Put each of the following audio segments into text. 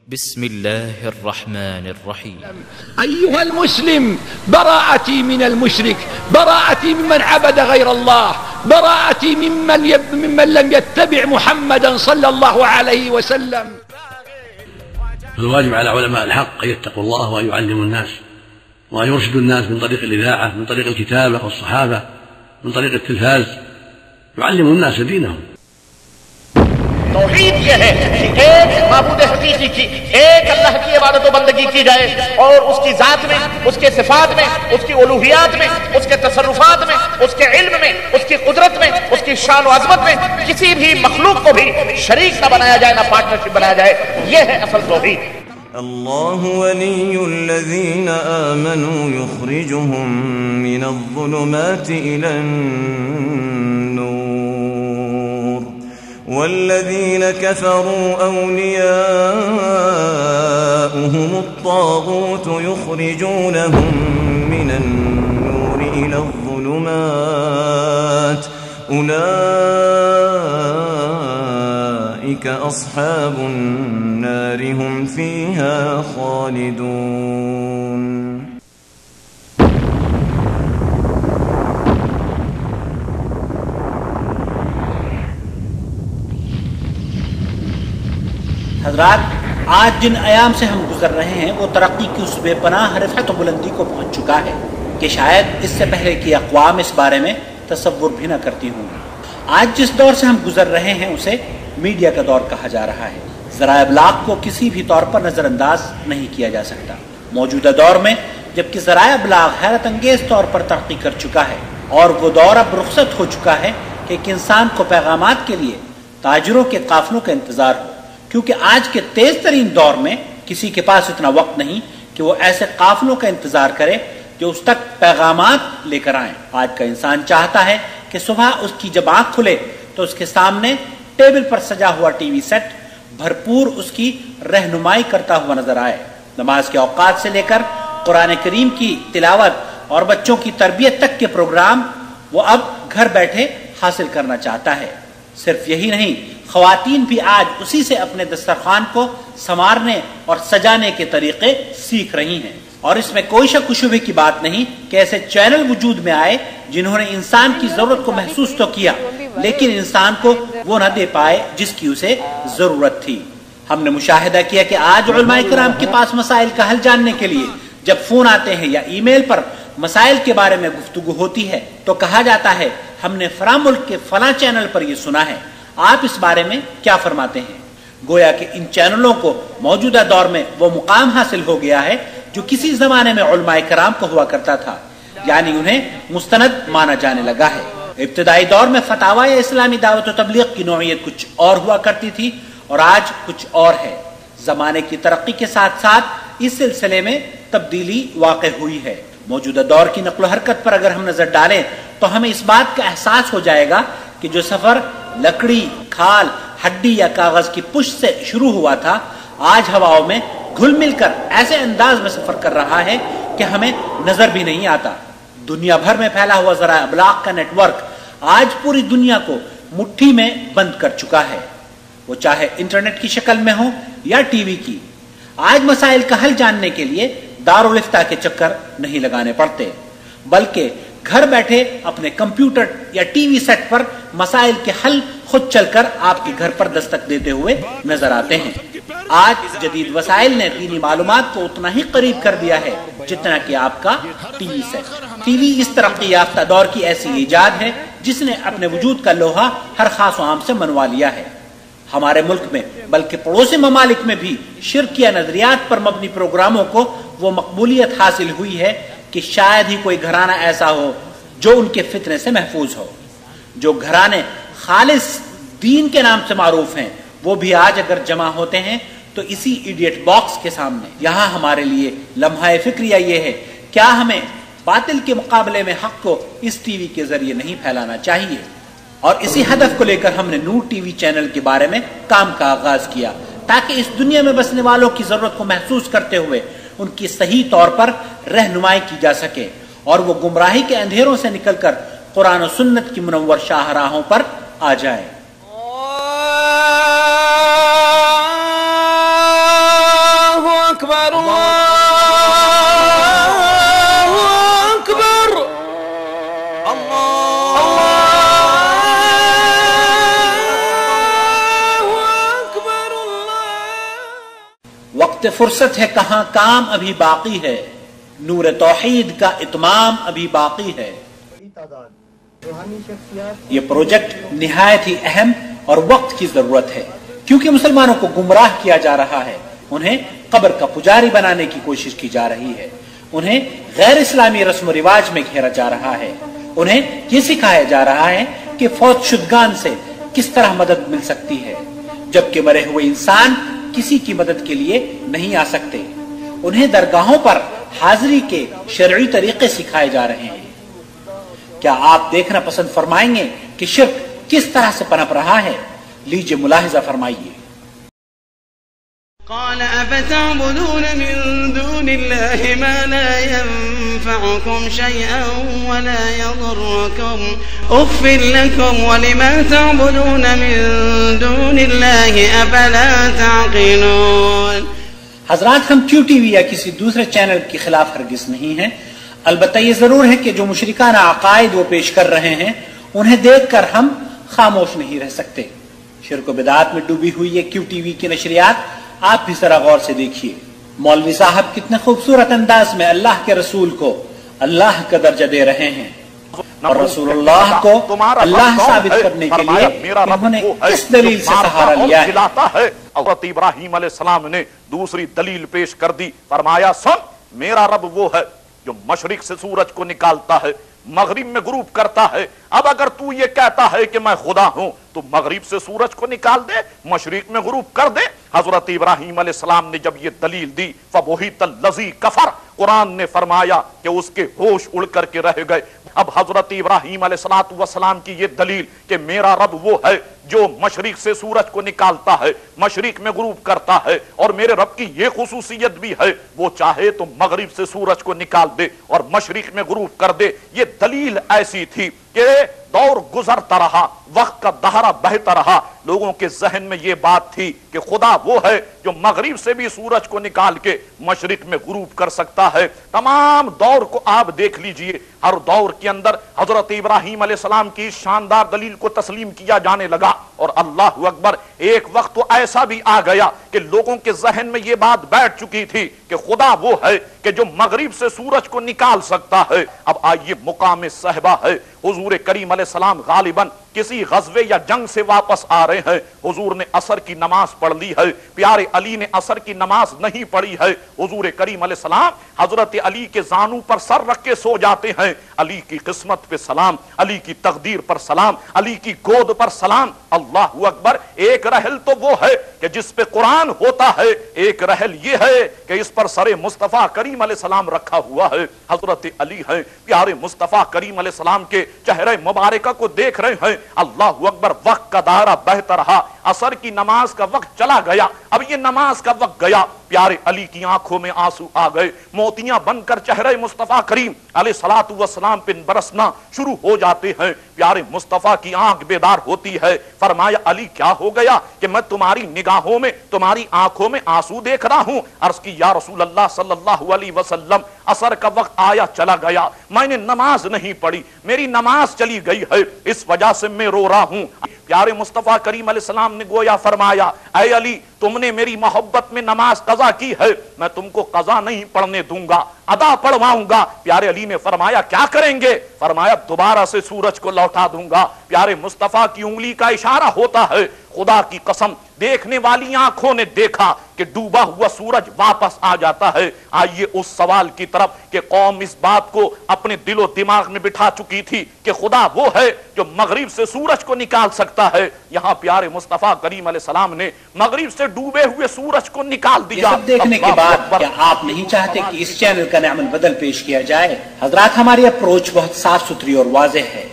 بسم الله الرحمن الرحيم. أيها المسلم، براءتي من المشرك، براءتي ممن عبد غير الله، براءتي ممن لم يتبع محمدا صلى الله عليه وسلم. فالواجب على علماء الحق أن يتقوا الله وأن يعلموا الناس وأن يرشدوا الناس من طريق الإذاعة، من طريق الكتابة والصحافة، من طريق التلفاز، يعلموا الناس دينهم. توحید یہ ہے کہ ایک معبود حقیقی کی، ایک اللہ کی عبادت و بندگی کی جائے، اور اس کی ذات میں، اس کے صفات میں، اس کی الوہیات میں، اس کے تصرفات میں، اس کے علم میں، اس کی قدرت میں، اس کی شان و عظمت میں کسی بھی مخلوق کو بھی شریک نہ بنایا جائے، نہ پارٹنرشپ بنایا جائے. یہ ہے اصل توحید. اللہ ولی الذین آمنوا یخرجهم من الظلمات إلى النور والذین كفروا أولیاؤهم الطاغوت یخرجونهم من النور إلى الظلمات أولئك أصحاب النار هم فيها خالدون. حضرات، آج جن ایام سے ہم گزر رہے ہیں وہ ترقی کی اس بے پناہ رفعت و بلندی کو پہنچ چکا ہے کہ شاید اس سے پہلے کی اقوام اس بارے میں تصور بھی نہ کرتی ہوں. آج جس دور سے ہم گزر رہے ہیں اسے میڈیا کا دور کہا جا رہا ہے. ذرائع ابلاغ کو کسی بھی طور پر نظر انداز نہیں کیا جا سکتا. موجودہ دور میں جبکہ ذرائع ابلاغ حیرت انگیز طور پر ترقی کر چکا ہے اور وہ دور اب رخصت ہو چکا ہے کہ ایک انسان کو پیغامات کے لیے تاجروں کے قافلوں کا انتظار ہو، کیونکہ آج کے تیز ترین دور میں کسی کے پاس اتنا وقت نہیں کہ وہ ایسے قافلوں کا انتظار کرے جو اس تک پیغامات لے کر آئیں. آج کا انسان چاہتا ہے کہ صبح اس کی جب آنکھ کھلے تو اس کے سامنے ٹیبل پر سجا ہوا ٹی وی سیٹ بھرپور اس کی رہنمائی کرتا ہوا نظر آئے. نماز کے اوقات سے لے کر قرآن کریم کی تلاوت اور بچوں کی تربیت تک کے پروگرام وہ اب گھر بیٹھے حاصل کرنا چاہتا ہے. صرف یہی نہیں، خواتین بھی آج اسی سے اپنے دسترخوان کو سنوارنے اور سجانے کے طریقے سیکھ رہی ہیں. اور اس میں کوئی شک و شبہ کی بات نہیں کہ ایسے چینل وجود میں آئے جنہوں نے انسان کی ضرورت کو محسوس تو کیا لیکن انسان کو وہ نہ دے پائے جس کی اسے ضرورت تھی. ہم نے مشاہدہ کیا کہ آج علماء کرام کے پاس مسائل کا حل جاننے کے لیے جب فون آتے ہیں یا ای میل پر مسائل کے بارے میں گفتگو ہوتی ہے تو کہا جاتا ہے ہم نے فلاں ملک کے فلاں چینل پر یہ سنا ہے، آپ اس بارے میں کیا فرماتے ہیں؟ گویا کہ ان چینلوں کو موجودہ دور میں وہ مقام حاصل ہو گیا ہے جو کسی زمانے میں علماء کرام کو ہوا کرتا تھا، یعنی انہیں مستند مانا جانے لگا ہے. ابتدائی دور میں فتاوی اسلامی دعوت و تبلیغ کی نوعیت کچھ اور ہوا کرتی تھی اور آج کچھ اور ہے. زمانے کی ترقی کے ساتھ ساتھ اس سلسلے میں تبدیلی واقع ہوئی ہے. موجودہ دور کی نقل و حرکت پر اگر ہم نظر ڈالیں تو ہمیں اس بات کا احساس ہو جائے گا کہ جو سفر لکڑی، کھال، ہڈی یا کاغذ کی پشت سے شروع ہوا تھا آج ہواؤں میں گھل مل کر ایسے انداز میں سفر کر رہا ہے کہ ہمیں نظر بھی نہیں آتا. دنیا بھر میں پھیلا ہوا ذرائع ابلاغ کا نیٹ ورک آج پوری دنیا کو مٹھی میں بند کر چکا ہے، وہ چاہے انٹرنیٹ کی شکل میں ہو یا ٹی وی کی. آج مسائل کا حل جاننے کے لیے دارالفتاء کے چکر نہیں لگانے پڑتے بلکہ گھر بیٹھے اپنے کمپیوٹر یا ٹی وی سیٹ پر مسائل کے حل خود چل کر آپ کے گھر پر دستک دیتے ہوئے نظر آتے ہیں. آج جدید وسائل نے دینی معلومات کو اتنا ہی قریب کر دیا ہے جتنا کہ آپ کا T V set. T V اس ترقی یافتہ دور کی ایسی ایجاد ہے جس نے اپنے وجود کا لوہا ہر خاص و عام سے منوا لیا ہے. ہمارے ملک میں بلکہ پڑوسی ممالک میں بھی شرکیہ نظریات پر مبنی پروگراموں کو وہ مقبولیت حاصل ہوئی ہے کہ شاید ہی کوئی گھرانہ ایسا ہو جو ان کے فتنے سے محفوظ ہو. جو گھرانے خالص دین کے نام سے معروف ہیں وہ بھی آج اگر جمع ہوتے ہیں تو اسی ایڈیٹ باکس کے سامنے. یہاں ہمارے لیے لمحہ فکریہ یہ ہے کیا ہمیں باطل کے مقابلے میں حق کو اس ٹی وی کے ذریعے نہیں پھیلانا چاہیے؟ اور اسی ہدف کو لے کر ہم نے نور ٹی وی چینل کے بارے میں کام کا آغاز کیا تاکہ اس دنیا میں بسنے والوں کی ضرورت کو محسوس کرتے ہوئے ان کی صحیح طور پر رہنمائی کی جا سکے اور وہ گمراہی کے اندھیروں سے نکل کر قرآن و سنت کی منور شاہراہوں پر آ جائے. وقت فرصت ہے کہاں کام ابھی باقی ہے، نور توحید کا اتمام ابھی باقی ہے۔ یہ پروجیکٹ نہایت ہی اہم اور وقت کی ضرورت ہے، کیونکہ مسلمانوں کو گمراہ کیا جا رہا ہے، انہیں قبر کا پجاری بنانے کی کوشش کی جا رہی ہے، انہیں غیر اسلامی رسم و رواج میں گھیرا جا رہا ہے، انہیں یہ سکھایا جا رہا ہے کہ فوت شدگان سے کس طرح مدد مل سکتی ہے، جبکہ مرے ہوئے انسان کسی کی مدد کے لیے نہیں آ سکتے۔ انہیں درگاہوں پر حاضری کے شرعی طریقے سکھائے جا رہے ہیں۔ کیا آپ دیکھنا پسند فرمائیں گے کہ شرک کس طرح سے پنپ رہا ہے؟ لیجیے ملاحظہ فرمائیے۔ قال أفتعبدون من دون الله ما لا ينفعكم شيئا ولا يضركم أف لكم ولما تعبدون من دون الله أفلا تعقلون۔ حضرات، ہم کیو ٹی وی یا کسی دوسرے چینل کے خلاف ہرگز نہیں ہیں، البتہ یہ ضرور ہے کہ جو مشرکانہ عقائد وہ پیش کر رہے ہیں انہیں دیکھ کر ہم خاموش نہیں رہ سکتے۔ شرک و بدعات میں ڈوبی ہوئی یہ کیو ٹی وی کی نشریات آپ بھی ذرا غور سے دیکھیے۔ مولوی صاحب کتنے خوبصورت انداز میں اللہ کے رسول کو اللہ کا درجہ دے رہے ہیں، اور رسول اللہ کو اللہ ثابت کرنے کے لیے انہوں نے کس دلیل سے سہارا لیا ہے؟ حضرت ابراہیم علیہ السلام نے دوسری دلیل پیش کر دی، فرمایا سن، میرا رب وہ ہے جو مشرق سے سورج کو نکالتا ہے، مغرب میں غروب کرتا ہے۔ اب اگر تو یہ کہتا ہے کہ میں خدا ہوں تو مغرب سے سورج کو نکال دے، مشرق میں غروب کر دے۔ حضرت ابراہیم علیہ السلام نے جب یہ دلیل دی، فَبُهِتَ الَّذِي كَفَرَ، قرآن نے فرمایا کہ اس کے ہوش اڑ کر کے رہ گئے۔ اب حضرت ابراہیم علیہ السلام کی یہ دلیل کہ میرا رب وہ ہے جو مشرق سے سورج کو نکالتا ہے، مشرق میں غروب کرتا ہے، اور میرے رب کی یہ خصوصیت بھی ہے وہ چاہے تو مغرب سے سورج کو نکال دے اور مشرق میں غروب کر دے۔ یہ دلیل ایسی تھی کہ دور گزرتا رہا، وقت کا دہرہ بہتا رہا، لوگوں کے ذہن میں یہ بات تھی کہ خدا وہ ہے جو مغرب سے بھی سورج کو نکال کے مشرق میں غروب کر سکتا ہے۔ تمام دور کو آپ دیکھ لیجئے، ہر دور کے اندر حضرت ابراہیم علیہ السلام کی شاندار دلیل کو تسلیم کیا جانے لگا، اور اللہ اکبر، ایک وقت تو ایسا بھی آ گیا کہ لوگوں کے ذہن میں یہ بات بیٹھ چکی تھی کہ خدا وہ ہے کہ جو مغرب سے سورج کو نکال سکتا ہے۔ اب آئیے مقام صحبہ ہے، حضور کریم علیہ السلام غالباً کسی غزوے یا جنگ سے واپس آ رہے ہیں، حضور نے عصر کی نماز پڑھ لی ہے، پیارے علی نے عصر کی نماز نہیں پڑھی ہے۔ حضور کریم علیہ السلام حضرت علی کے زانو پر سر رکھ کے سو جاتے ہیں۔ علی کی قسمت پہ سلام، علی کی تقدیر پر سلام، علی کی گود پر سلام۔ اللہ اکبر، ایک رحل تو وہ ہے کہ جس پہ قرآن ہوتا ہے، ایک رحل یہ ہے کہ اس پر سر مصطفیٰ کریم علیہ السلام رکھا ہوا ہے۔ حضرت علی ہیں، پیارے مصطفیٰ کریم علیہ السلام کے چہرے مبارکہ کو دیکھ رہے ہیں۔ اللہ اکبر، وقت کا دائرہ بہتا رہا، عصر کی نماز کا وقت چلا گیا۔ اب یہ نماز کا وقت گیا، پیارے علی کی آنکھوں میں آنسو آ گئے، موتیاں بن کر چہرے مصطفیٰ کریم علیہ السلام پہ برسنا شروع ہو جاتے ہیں۔ پیارے مصطفیٰ کی آنکھ بیدار ہوتی ہے، فرمایا علی کیا ہو گیا کہ میں تمہاری نگاہوں میں، تمہاری آنکھوں میں آنسو دیکھ رہا ہوں؟ عرض کی یا رسول اللہ صلی اللہ علیہ وسلم، عصر کا وقت آیا چلا گیا، میں نے نماز نہیں پڑھی، میری نماز چلی گئی ہے، اس وجہ سے میں رو رہا ہوں۔ پیارے مصطفیٰ کریم علیہ السلام نے گویا فرمایا، اے علی، تم نے میری محبت میں نماز قضا کی ہے، میں تم کو قضا نہیں پڑھنے دوں گا، ادا پڑھواؤں گا۔ پیارے علی نے فرمایا کیا کریں گے؟ فرمایا دوبارہ سے سورج کو لوٹا دوں گا۔ پیارے مصطفیٰ کی انگلی کا اشارہ ہوتا ہے، خدا کی قسم دیکھنے والی آنکھوں نے دیکھا کہ ڈوبا ہوا سورج واپس آ جاتا ہے۔ آئیے اس سوال کی طرف کہ قوم اس بات کو اپنے دل و دماغ میں بٹھا چکی تھی کہ خدا وہ ہے جو مغرب سے سورج کو نکال سکتا ہے۔ یہاں پیارے مصطفیٰ کریم علیہ السلام نے مغرب سے ڈوبے ہوئے سورج کو نکال دیا۔ یہ سب دیکھنے کے بعد کیا آپ نہیں چاہتے کہ اس چینل کا نعمل بدل پیش کیا جائے؟ حضرات، ہماری اپروچ بہت صاف ستھری اور واضح ہے۔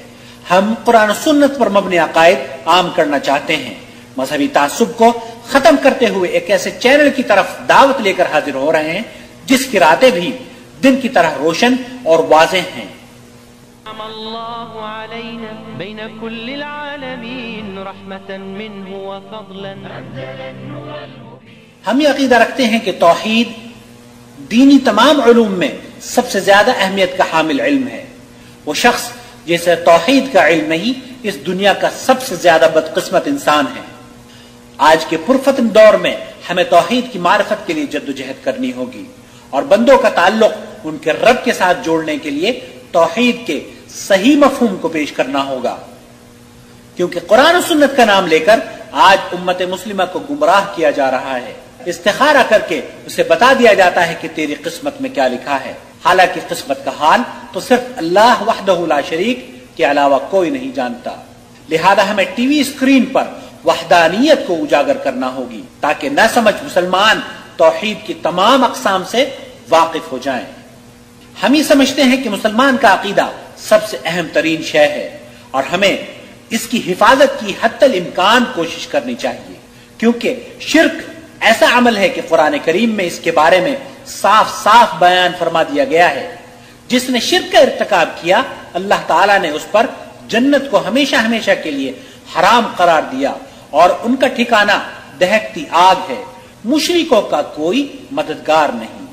ہم قرآن و سنت پر مبنی عقائد عام کرنا چاہتے ہیں۔ مذہبی تعصب کو ختم کرتے ہوئے ایک ایسے چینل کی طرف دعوت لے کر حاضر ہو رہے ہیں جس کی راتیں بھی دن کی طرح روشن اور واضح ہیں۔ ہم یہ عقیدہ رکھتے ہیں کہ توحید دینی تمام علوم میں سب سے زیادہ اہمیت کا حامل علم ہے۔ وہ شخص جسے توحید کا علم نہیں، اس دنیا کا سب سے زیادہ بدقسمت انسان ہے۔ آج کے پرفتن دور میں ہمیں توحید کی معرفت کے لیے جدوجہد کرنی ہوگی اور بندوں کا تعلق ان کے رب کے ساتھ جوڑنے کے لیے توحید کے صحیح مفہوم کو پیش کرنا ہوگا، کیونکہ قرآن و سنت کا نام لے کر آج امت مسلمہ کو گمراہ کیا جا رہا ہے۔ استخارہ کر کے اسے بتا دیا جاتا ہے کہ تیری قسمت میں کیا لکھا ہے، حالانکہ قسمت کا حال تو صرف اللہ وحدہ لا شریک کے علاوہ کوئی نہیں جانتا۔ لہذا ہمیں ٹی وی اسکرین پر وحدانیت کو اجاگر کرنا ہوگی تاکہ نہ سمجھ مسلمان توحید کی تمام اقسام سے واقف ہو جائیں۔ ہم ہی سمجھتے ہیں کہ مسلمان کا عقیدہ سب سے اہم ترین شے ہے اور ہمیں اس کی حفاظت کی حتی الامکان کوشش کرنی چاہیے، کیونکہ شرک ایسا عمل ہے کہ قرآن کریم میں اس کے بارے میں صاف صاف بیان فرما دیا گیا ہے۔ جس نے شرک کا ارتکاب کیا اللہ تعالیٰ نے اس پر جنت کو ہمیشہ ہمیشہ کے لیے حرام قرار دیا اور ان کا ٹھکانہ دہکتی آگ ہے۔ مشرکوں کا کوئی مددگار نہیں،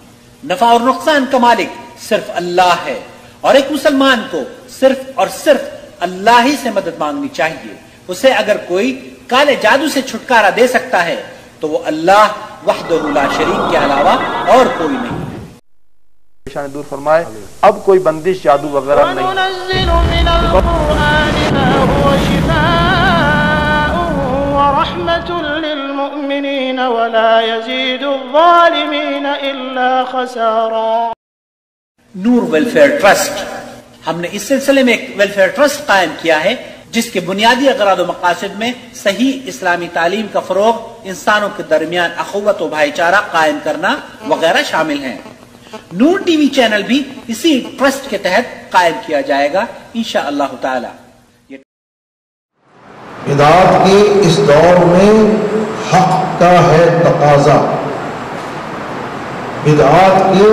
نفع اور نقصان کا مالک صرف اللہ ہے اور ایک مسلمان کو صرف اور صرف اللہ ہی سے مدد مانگنی چاہیے۔ اسے اگر کوئی کالے جادو سے چھٹکارا دے سکتا ہے تو وہ اللہ وحدہ لا شریک کے علاوہ اور کوئی نہیں۔ پریشانی دور فرمائے، اب کوئی بندش جادو وغیرہ نہیں۔ وَنُنَزِّلُ مِنَ الْقُرْآنِ مَا هُوَ شِفَاءٌ وَرَحْمَةٌ لِّلْمُؤْمِنِينَ وَلَا يَزِيدُ الظَّالِمِينَ إِلَّا خَسَارًا۔ نور ویلفیئر ٹرسٹ، ہم نے اس سلسلے میں ایک ویلفیئر ٹرسٹ قائم کیا ہے جس کے بنیادی اغراض و مقاصد میں صحیح اسلامی تعلیم کا فروغ، انسانوں کے درمیان اخوت و بھائی چارہ قائم کرنا وغیرہ شامل ہیں۔ نور ٹی وی چینل بھی اسی ٹرسٹ کے تحت قائم کیا جائے گا انشاءاللہ تعالی۔ بدعات کے اس دور میں حق کا ہے تقاضا، بدعات کے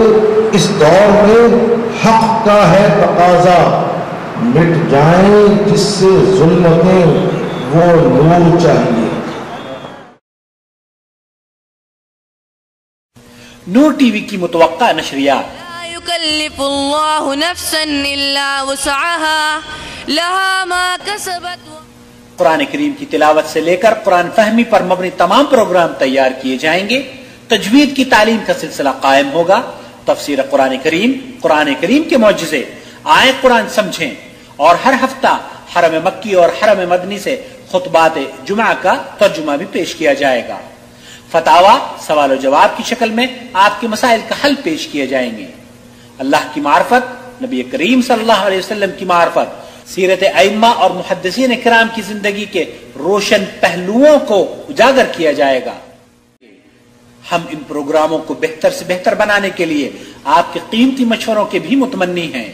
اس دور میں حق کا ہے تقاضا، مٹ جائیں جس سے ظلمتیں وہ نور چاہیے۔ نور ٹی وی کی متوقع نشریات: لا يكلف الله نفسا الا وسعها لها ما كسبت۔ قرآن کریم کی تلاوت سے لے کر قرآن فہمی پر مبنی تمام پروگرام تیار کیے جائیں گے۔ تجوید کی تعلیم کا سلسلہ قائم ہوگا۔ تفسیر قرآن کریم کے معجزے، آئیں قرآن سمجھیں، اور ہر ہفتہ حرم مکی اور حرم مدنی سے خطبات جمعہ کا ترجمہ بھی پیش کیا جائے گا۔ فتاوی سوال و جواب کی شکل میں آپ کے مسائل کا حل پیش کیے جائیں گے۔ اللہ کی معرفت، نبی کریم صلی اللہ علیہ وسلم کی معرفت، سیرت ائمہ اور محدثین کرام کی زندگی کے روشن پہلوؤں کو اجاگر کیا جائے گا۔ ہم ان پروگراموں کو بہتر سے بہتر بنانے کے لیے آپ کے قیمتی مشوروں کے بھی متمنی ہیں۔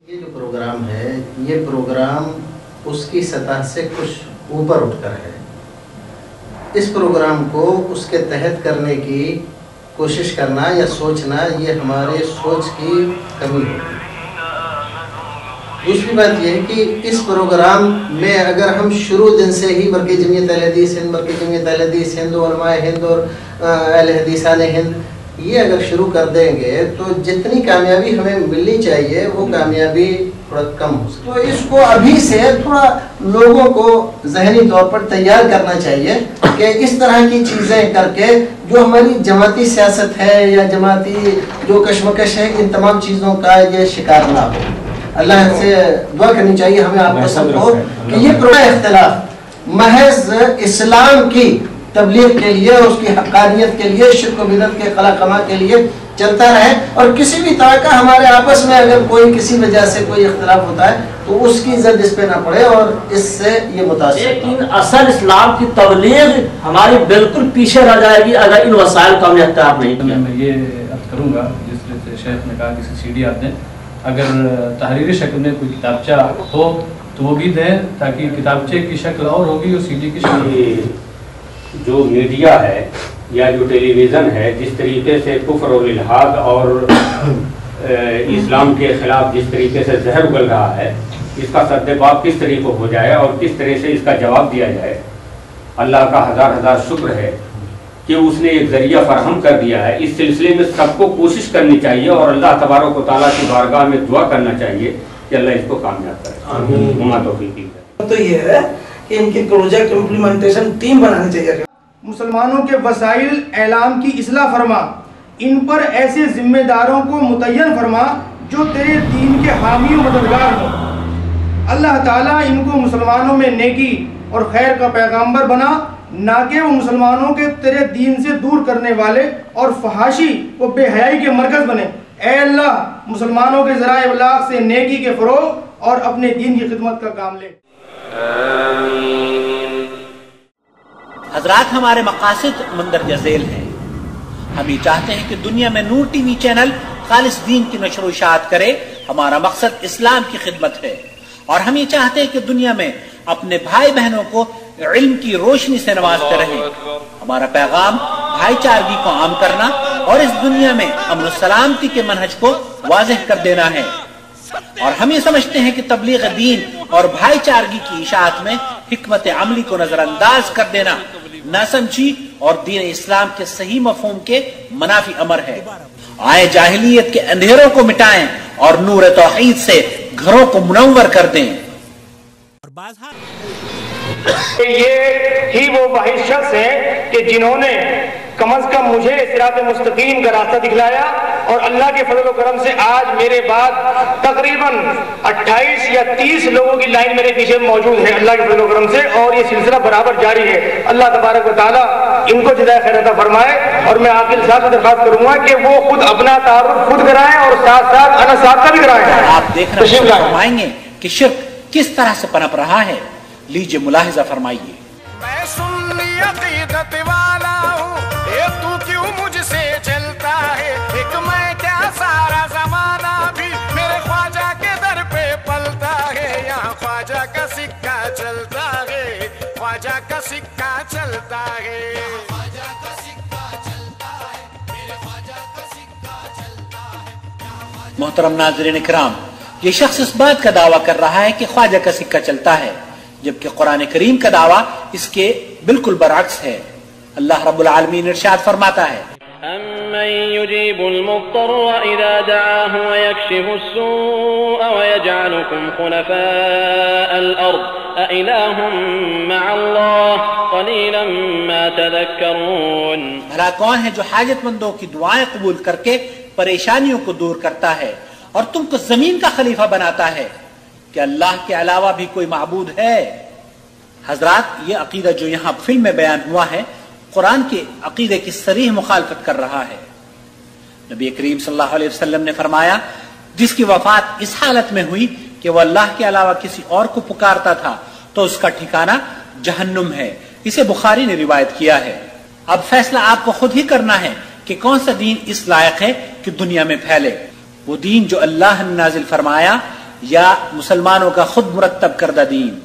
یہ جو پروگرام ہے، یہ پروگرام اس کی سطح سے کچھ اوپر اٹھ کر ہے۔ اس پروگرام کو اس کے تحت کرنے کی کوشش کرنا یا سوچنا، یہ ہمارے سوچ کی کمی ہے۔ دوسری بات یہ ہے کہ اس پروگرام میں اگر ہم شروع دن سے ہی مرکزی جمعیت اہل حدیث ہند، مرکزی جمعیت اہل حدیث ہند، علماء ہند اور اہل حدیثان ہند یہ اگر شروع کر دیں گے تو جتنی کامیابی ہمیں ملنی چاہیے وہ کامیابی تھوڑا کم ہو سکتی ہے۔ تو اس کو ابھی سے تھوڑا لوگوں کو ذہنی طور پر تیار کرنا چاہیے کہ اس طرح کی چیزیں کر کے جو ہماری جماعتی سیاست ہے یا جماعتی جو کشمکش ہے، ان تمام چیزوں کا یہ شکار نہ ہو۔ اللہ سے دعا کرنی چاہیے ہمیں، آپ کو سب کو، کہ یہ پورا اختلاف محض اسلام کی تبلیغ کے لیے، اس کی حقانیت کے لیے، شرک و بدعت کے خلا خما کے لیے چلتا رہے، اور کسی بھی طرح کا ہمارے آپس میں اگر کوئی کسی وجہ سے کوئی اختلاف ہوتا ہے تو اس کی زد اس پہ نہ پڑے اور اس سے یہ متاثر۔ لیکن اصل اسلام کی تبلیغ ہماری بالکل پیچھے رہ جائے گی اگر ان وسائل کا ہم نے اختیار نہیں کیا۔ میں یہ عرض کروں گا جس طرح سے شیخ نے کہا کہ سی ڈی آپ دیں، اگر تحریری شکل میں کوئی کتابچہ ہو تو وہ بھی دیں تاکہ کتابچے کی شکل اور ہوگی اور سی ڈی کی شکل۔ جو میڈیا ہے یا جو ٹیلی ویژن ہے، جس طریقے سے کفر اور الحاد اور اسلام کے خلاف جس طریقے سے زہر اگل رہا ہے، اس کا سدباب کس طریقے ہو جائے اور کس طرح سے اس کا جواب دیا جائے۔ اللہ کا ہزار ہزار شکر ہے کہ اس نے ایک ذریعہ فراہم کر دیا ہے۔ اس سلسلے میں سب کو کوشش کرنی چاہیے اور اللہ تبارک و تعالیٰ کی بارگاہ میں دعا کرنا چاہیے کہ اللہ اس کو کامیاب کرے۔ تو یہ ہے کہ ان کی پروجیکٹ امپلیمنٹیشن ٹیم بنانی چاہیے. مسلمانوں کے وسائل اعلام کی اصلاح فرما، ان پر ایسے ذمہ داروں کو متعین فرما جو تیرے دین کے حامی و مددگار ہوں. اللہ تعالیٰ ان کو مسلمانوں میں نیکی اور خیر کا پیغامبر بنا، نہ کہ وہ مسلمانوں کے تیرے دین سے دور کرنے والے اور فحاشی و بے حیائی کے مرکز بنے. اے اللہ مسلمانوں کے ذرائع ابلاغ سے نیکی کے فروغ اور اپنے دین کی خدمت کا کام لے. حضرات، ہمارے مقاصد مندرجہ ذیل ہیں. ہم یہ چاہتے ہیں کہ دنیا میں نور ٹی وی چینل خالص دین کی نشر و اشاعت کرے. ہمارا مقصد اسلام کی خدمت ہے، اور ہم یہ چاہتے ہیں کہ دنیا میں اپنے بھائی بہنوں کو علم کی روشنی سے نوازتے رہیں. ہمارا پیغام بھائی چارگی کو عام کرنا اور اس دنیا میں امن و سلامتی کے منہج کو واضح کر دینا ہے. اور ہم یہ سمجھتے ہیں کہ تبلیغ دین اور بھائی چارگی کی اشاعت میں حکمت عملی کو نظر انداز کر دینا ناسمجھی اور دین اسلام کے صحیح مفہوم کے منافی امر ہے. آئے جاہلیت کے اندھیروں کو مٹائیں اور نور توحید سے گھروں کو منور کر دیں. یہ ہی وہ واحد شخص ہیں کہ جنہوں نے کم از کم مجھے صراط مستقیم کا راستہ دکھلایا، اور اللہ کے فضل و کرم سے آج میرے بعد تقریباً 28 یا 30 لوگوں کی لائن میرے پیچھے موجود ہے اللہ کے فضل و کرم سے، اور یہ سلسلہ برابر جاری ہے. اللہ تبارک و تعالیٰ ان کو جزائے خیر عطا فرمائے. اور میں عاقل صاحب سے درخواست کروں گا کہ وہ خود اپنا تعارف خود کرائیں اور ساتھ ساتھ انا صاحب کا بھی کرائیں. آپ دیکھنا فرمائیں گے کہ شرک کس طرح سے پنپ رہا ہے. لیجئے ملاحظہ فرمائیے. میں سنی عقیدت والا ہوں، تو کیوں مجھ سے چلتا ہے؟ ایک میں کیا سارا زمانہ بھی میرے خواجہ کے در پہ پلتا ہے. یہاں خواجہ کا سکہ چلتا ہے، خواجہ کا سکہ چلتا ہے. محترم ناظرین اکرام، یہ شخص اس بات کا دعویٰ کر رہا ہے کہ خواجہ کا سکہ چلتا ہے، جبکہ قرآن کریم کا دعویٰ اس کے بالکل برعکس ہے. اللہ رب العالمین ارشاد فرماتا ہے: أَمَّن يُجِيبُ الْمُضْطَرَّ إِذَا دَعَاهُ وَيَكْشِفُ السُّوءَ وَيَجْعَلُكُمْ خُلَفَاءَ الْأَرْضِ أَإِلَٰهٌ مَّعَ اللَّهِ قَلِيلًا مَّا تَذَكَّرُونَ. بھلا کون ہے جو حاجت مندوں کی دعائیں قبول کر کے پریشانیوں کو دور کرتا ہے اور تم کو زمین کا خلیفہ بناتا ہے؟ کہ اللہ کے علاوہ بھی کوئی معبود ہے؟ حضرات، یہ عقیدہ جو یہاں فلم میں بیان ہوا ہے قرآن کے عقیدے کی صریح مخالفت کر رہا ہے. نبی کریم صلی اللہ علیہ وسلم نے فرمایا، جس کی وفات اس حالت میں ہوئی کہ وہ اللہ کے علاوہ کسی اور کو پکارتا تھا تو اس کا ٹھکانہ جہنم ہے. اسے بخاری نے روایت کیا ہے. اب فیصلہ آپ کو خود ہی کرنا ہے کہ کون سا دین اس لائق ہے کہ دنیا میں پھیلے، وہ دین جو اللہ نے نازل فرمایا یا مسلمانوں کا خود مرتب کردہ دین.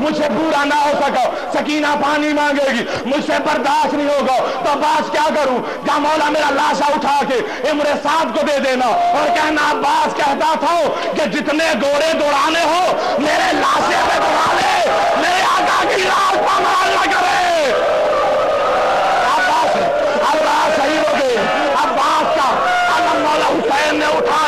مجھ سے برا نہ ہو سکا، سکینہ پانی مانگے گی، مجھ سے برداشت نہیں ہوگا تو عباس کیا کروں؟ کیا مولا میرا لاشا اٹھا کے امر سعد کو دے دینا اور کہنا عباس کہتا تھا کہ جتنے گھوڑے دوڑانے ہو میرے لاشے پہ دوڑا لے، میرے آقا کی لاش پامال نہ کرے. عباس صحیح ہو گئے. عباس کا علم مولا حسین نے اٹھا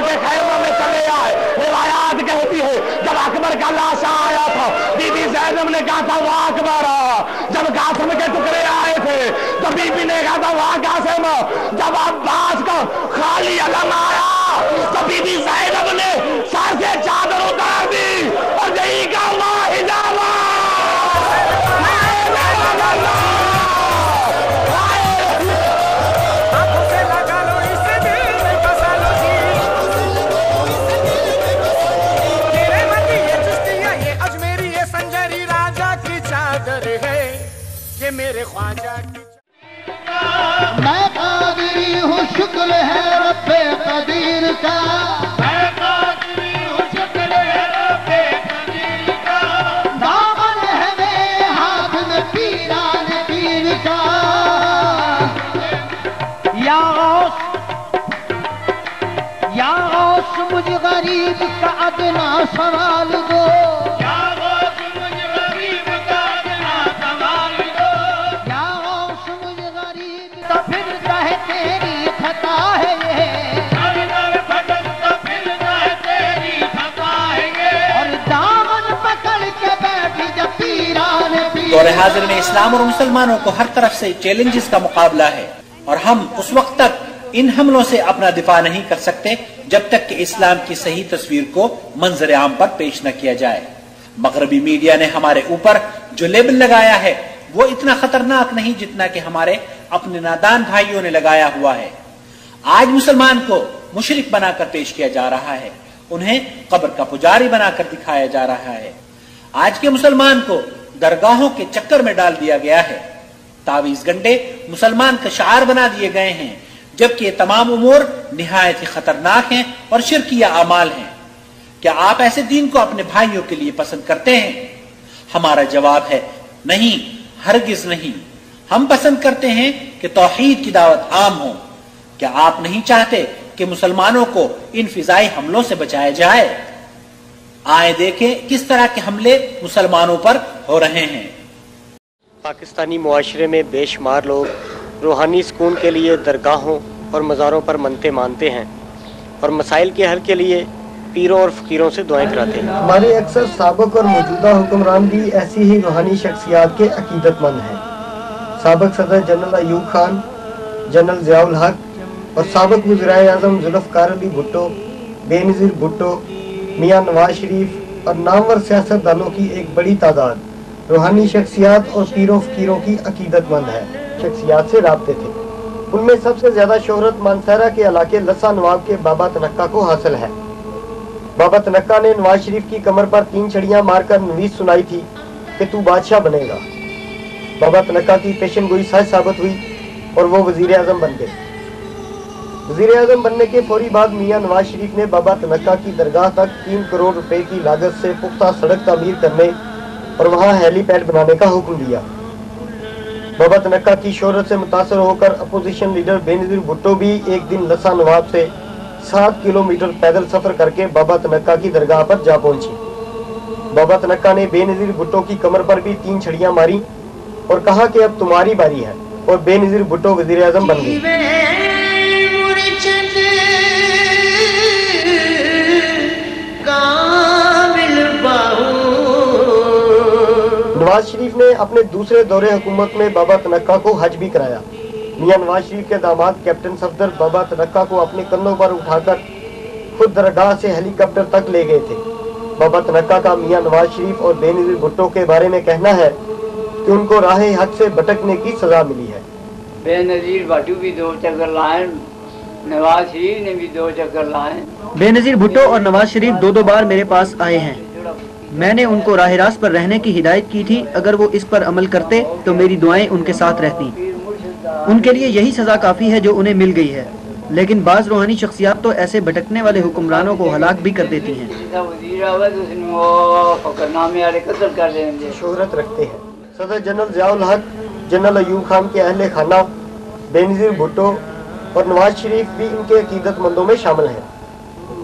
کے خیمہ میں چلے آئے. روایات کہتی ہے جب اکبر کا لاشا آیا تھا بی بی زینب نے کہا تھا واہ اکبر. جب قاسم کے ٹکڑے آئے تھے تو بی بی نے کہا تھا واہ قاسم. جب عباس کا خالی علم آیا تو بی بی زینب نے سر سے چادر اتار دی اور یہی کہا واہ حجاب. میرے خواجہ کی میں قادری ہوں، شکر ہے رب قدیر کا. میں قادری ہوں، شکر ہے رب قدیر کا. دامن ہے میرے ہاتھ میں پیران پیر کا. یا غوث مجھ غریب کا ادنا سوال دو، یا غوث مجھ غریب کا ادنا سوال دو، یا غوث مجھ غریب کا پھرتا ہے تیری خطا ہے یہ، در بھٹکتا پھرتا ہے تیری خطا ہے یہ، اور دامن پکڑ کے بیٹھی جب پیران پیر۔ دور حاضر میں اسلام اور مسلمانوں کو ہر طرف سے چیلنجز کا مقابلہ ہے، اور ہم اس وقت تک ان حملوں سے اپنا دفاع نہیں کر سکتے جب تک کہ اسلام کی صحیح تصویر کو منظر عام پر پیش نہ کیا جائے۔ مغربی میڈیا نے ہمارے اوپر جو لیبل لگایا ہے وہ اتنا خطرناک نہیں جتنا کہ ہمارے اپنے نادان بھائیوں نے لگایا ہوا ہے۔ آج مسلمان کو مشرک بنا کر پیش کیا جا رہا ہے، انہیں قبر کا پجاری بنا کر دکھایا جا رہا ہے۔ آج کے مسلمان کو درگاہوں کے چکر میں ڈال دیا گیا ہے، تعویذ گنڈے مسلمان کا شعار بنا دیے گئے ہیں، جبکہ یہ تمام امور نہایت ہی خطرناک ہیں اور شرکیہ اعمال ہیں۔ کیا آپ ایسے دین کو اپنے بھائیوں کے لیے پسند کرتے ہیں؟ ہمارا جواب ہے نہیں، ہرگز نہیں۔ ہم پسند کرتے ہیں کہ توحید کی دعوت عام ہو۔ کیا آپ نہیں چاہتے کہ مسلمانوں کو ان فضائی حملوں سے بچایا جائے؟ آئے دیکھیں کس طرح کے حملے مسلمانوں پر ہو رہے ہیں۔ پاکستانی معاشرے میں بے شمار لوگ روحانی سکون کے لیے درگاہوں اور مزاروں پر منتیں مانتے ہیں اور مسائل کے حل کے لیے پیروں اور فقیروں سے دعائیں کراتے ہیں۔ ہمارے اکثر سابق اور موجودہ حکمران بھی ایسی ہی روحانی شخصیات کے عقیدت مند ہیں۔ سابق صدر جنرل ایوب خان، جنرل ضیاء الحق اور سابق وزرائے اعظم ذوالفقار علی بھٹو، بے نظیر بھٹو، میاں نواز شریف اور نامور سیاستدانوں کی ایک بڑی تعداد روحانی شخصیات اور پیروں فقیروں کی عقیدت مند ہے، شخصیات سے رابطے تھے۔ ان میں سب سے زیادہ شہرت مانسہرہ کے علاقے لسا نواب کے بابا تنکا کو حاصل ہے۔ بابا تنکا نے نواز شریف کی کمر پر 3 چھڑیاں مار کر نویس سنائی تھی کہ تو بادشاہ بنے گا۔ بابا تنکا کی پیشن گوئی سچ ثابت ہوئی اور وہ وزیر اعظم بن گئے۔ وزیر اعظم بننے کے فوری بعد میاں نواز شریف نے بابا تنکا کی درگاہ تک 3 کروڑ روپے کی لاگت سے پختہ سڑک تعمیر کرنے اور وہاں ہیلی پیڈ بنانے کا حکم دیا۔ بابا تنکا کی شہرت سے متاثر ہو کر اپوزیشن لیڈر بے نظیر بھٹو بھی ایک دن لسا نواب سے 7 کلومیٹر پیدل سفر کر کے بابا تنکا کی درگاہ پر جا پہنچی۔ بابا تنکا نے بے نظیر بھٹو کی کمر پر بھی 3 چھڑیاں ماری اور کہا کہ اب تمہاری باری ہے، اور بے نظیر بھٹو وزیر اعظم بن گئی۔ نواز شریف نے اپنے دوسرے دور حکومت میں بابا تنکا کو حج بھی کرایا۔ میاں نواز شریف کے داماد کیپٹن صفدر بابا تنکا کو اپنے کندھوں پر اٹھا کر خود درگاہ سے ہیلی کاپٹر تک لے گئے تھے۔ بابا تنکا کا میاں نواز شریف اور بے نظیر بھٹو کے بارے میں کہنا ہے کہ ان کو راہ حق سے بھٹکنے کی سزا ملی ہے۔ بے نظیر بھٹو بھی 2 چکر لائے، نواز شریف نے بھی 2 چکر لائے۔ بے نظیر بھٹو اور نواز شریف 2 بار میرے پاس آئے ہیں۔ میں نے ان کو راہ راست پر رہنے کی ہدایت کی تھی، اگر وہ اس پر عمل کرتے تو میری دعائیں ان کے ساتھ رہتی۔ ان کے لیے یہی سزا کافی ہے جو انہیں مل گئی ہے، لیکن بعض روحانی شخصیات تو ایسے بھٹکنے والے حکمرانوں کو ہلاک بھی کر دیتی ہیں۔ شہرت رکھتے ہیں۔ صدر جنرل ضیاء الحق، جنرل ایوب خان کے اہل خانہ، بے نظیر بھٹو اور نواز شریف بھی ان کے عقیدت مندوں میں شامل ہیں۔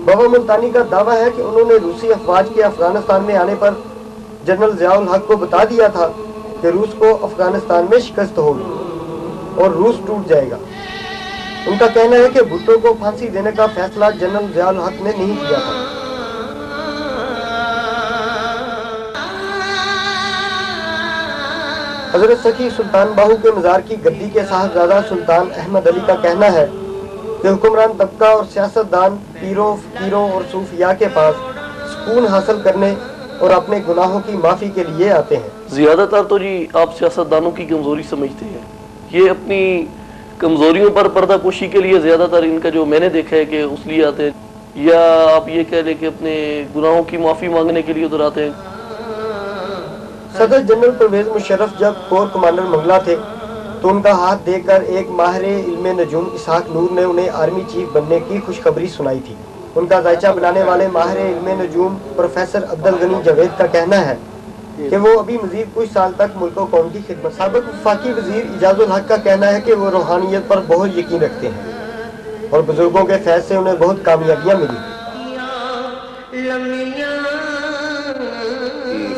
بابا ملتانی کا دعویٰ ہے کہ انہوں نے روسی افواج کے افغانستان میں آنے پر جنرل ضیاء الحق کو بتا دیا تھا کہ روس کو افغانستان میں شکست ہوگی اور روس ٹوٹ جائے گا۔ ان کا کہنا ہے کہ بھٹو کو پھانسی دینے کا فیصلہ جنرل ضیاء الحق نے نہیں کیا تھا۔ حضرت سخی سلطان باہو کے مزار کی گدی کے صاحبزادہ سلطان احمد علی کا کہنا ہے کہ حکمران طبقہ اور سیاستدان پیروں فقیروں اور صوفیاء کے پاس سکون حاصل کرنے اور اپنے گناہوں کی معافی کے لیے آتے ہیں۔ زیادہ تر تو جی آپ سیاستدانوں کی کمزوری سمجھتے ہیں، یہ اپنی کمزوریوں پر پردہ پوشی کے لیے زیادہ تر ان کا جو میں نے دیکھا ہے کہ اس لیے آتے ہیں، یا آپ یہ کہہ لیں کہ اپنے گناہوں کی معافی مانگنے کے لیے ادھر آتے ہیں۔ صدر جنرل پرویز مشرف جب کور کمانڈر منگلہ تھے تو ان کا ہاتھ دے کر ایک ماہر علم نجوم اسحاق نور نے انہیں آرمی چیف بننے کی خوشخبری سنائی تھی۔ ان کا ذائچہ بنانے والے ماہر علم نجوم پروفیسر عبدالغنی جاوید کا کہنا ہے کہ وہ ابھی مزید کچھ سال تک ملک و قوم کی خدمت۔ سابق وفاقی وزیر اعجاز الحق کا کہنا ہے کہ وہ روحانیت پر بہت یقین رکھتے ہیں۔ اور بزرگوں کے فیض سے انہیں بہت کامیابیاں ملی۔